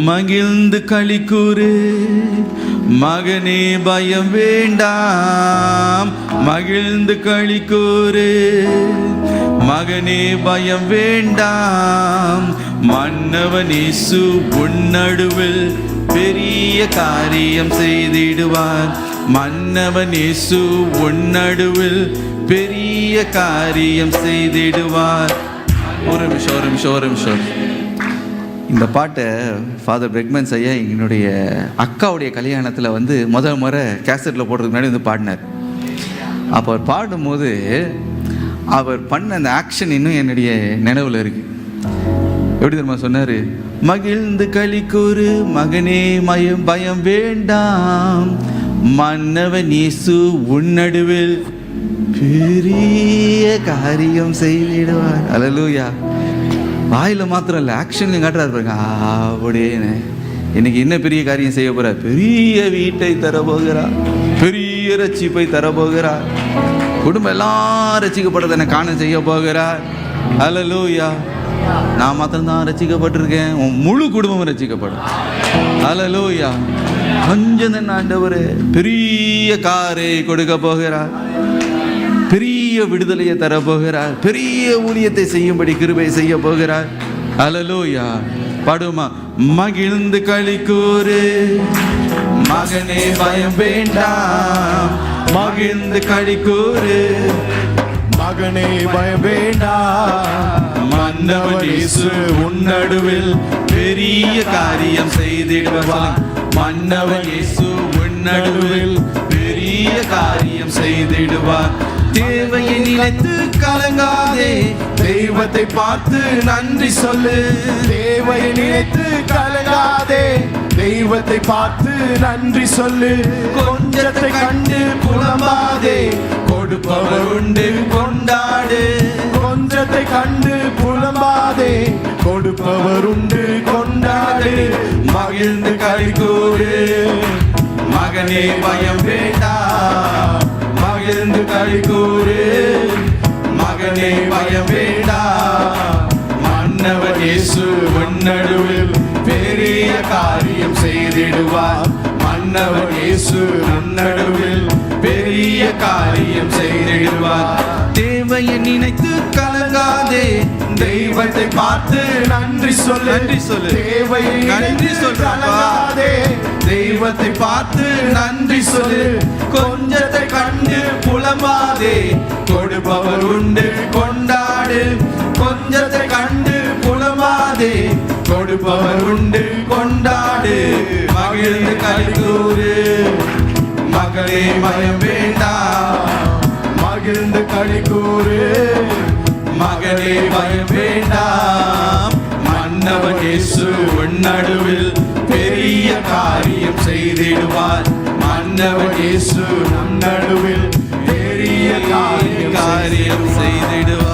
மகிழ்ந்து களி கூறு மகனே, பயம் வேண்டாம். மகிழ்ந்து களி கூறு மகனே, பயம் வேண்டாம். மன்னவன் இயேசு உன் நடுவில் பெரிய காரியம் செய்திடுவார். மன்னவன் இயேசு உன் நடுவில் பெரிய காரியம் செய்திடுவார். ஒரு நிமிஷம். இந்த பாட்டை ஃபாதர் பிரெக்மன்ஸ் ஐயா என்னுடைய அக்காவுடைய கல்யாணத்தில் முதல் முறை கேசட்டில் போடுறதுக்கு முன்னாடி பாடினார். அப்போ அவர் பாடும்போது அவர் பண்ண அந்த ஆக்ஷன் இன்னும் என்னுடைய நினைவில் இருக்கு. எப்படி தெரியுமா சொன்னார்? மகிழ்ந்து களி கூறு மகனே, பயம் வேண்டாம். மன்னவன் இயேசு உன் நடுவில் பெரிய காரியம் செய்திடுவார். அல்லேலூயா. வாயில மாத்திரம் இல்லை, ஆக்ஷன்லையும் காட்டுறாரு பாருங்க. அப்படியே இன்னைக்கு என்ன பெரிய காரியம் செய்ய போறார்? பெரிய வீட்டை தரப்போகிறார், பெரிய ரட்சிப்பை தரப்போகிறார். குடும்பம் எல்லாம் ரட்சிக்கப்படுறதை என்ன காண செய்ய போகிறார். அல்லேலூயா. நான் மாத்திரம்தான் ரட்சிக்கப்பட்டிருக்கேன், உன் முழு குடும்பமும் ரட்சிக்கப்படும். அல்லேலூயா. கொஞ்சம் தான் ஆண்டவரே பெரிய காரை கொடுக்க போகிறார், பெரிய விடுதலையை தரப்போகிறார், பெரிய ஊழியத்தை செய்யும்படி கிருபை செய்ய போகிறார். அல்லேலூயா. பாடுமா? மகிழ்ந்து களி கூறு மகனே, பயம் வேண்டாம். மகிழ்ந்து களி கூறு மகனே, பயம் வேண்டாம். மன்னவன் இயேசு உன் நடுவில் பெரிய காரியம் செய்திடுவார். மன்னவன் இயேசு உன் நடுவில் பெரிய காரியம் செய்திடுவார். தேவையை நினைத்து கலங்காதே, தெய்வத்தை பார்த்து நன்றி சொல்லு. தேவையை நினைத்து கலங்காதே, தெய்வத்தை பார்த்து நன்றி சொல்லு. கொஞ்சத்தை கண்டு புலம்பாதே, கொடுப்பவர் உண்டு கொண்டாடு. கொஞ்சத்தை கண்டு புலம்பாதே, கொடுப்பவர் உண்டு கொண்டாடு. மகிழ்ந்து களி கூறு மகனே, பயம் வேண்டாம். மகிழ்ந்து களி கூறு மகனே, பயம் வேண்டாம். மன்னவன் இயேசு உன் நடுவில் பெரிய காரியம் செய்திடுவார். மன்னவன் இயேசு உன் நடுவில் பெரிய காரியம் செய்திடுவார். தேவையை நினைத்து கலங்காதே, தெய்வத்தை பார்த்து நன்றி சொல்லு. நன்றி சொல்லு. தேவையை நன்றி கலங்காதே, தெய்வத்தை பார்த்து நன்றி சொல்லு. கொஞ்சத்தை கண்டு புலம்பாதே, கொடுப்பவர் உண்டு கொண்டாடு. கொஞ்சத்தை கண்டு புலம்பாதே, கொடுப்பவர் உண்டு கொண்டாடு. மகிழ்ந்து களி கூறு மகளே, பயம் வேண்டாம். மகிழ்ந்து களி கூறு மகனே, பயம் வேண்டாம். மன்னவன் இயேசு உன் நடுவில் பெரிய காரியம் செய்திடுவார். மன்னவன் இயேசு நம் நடுவில் பெரிய காரியம் செய்திடுவார்.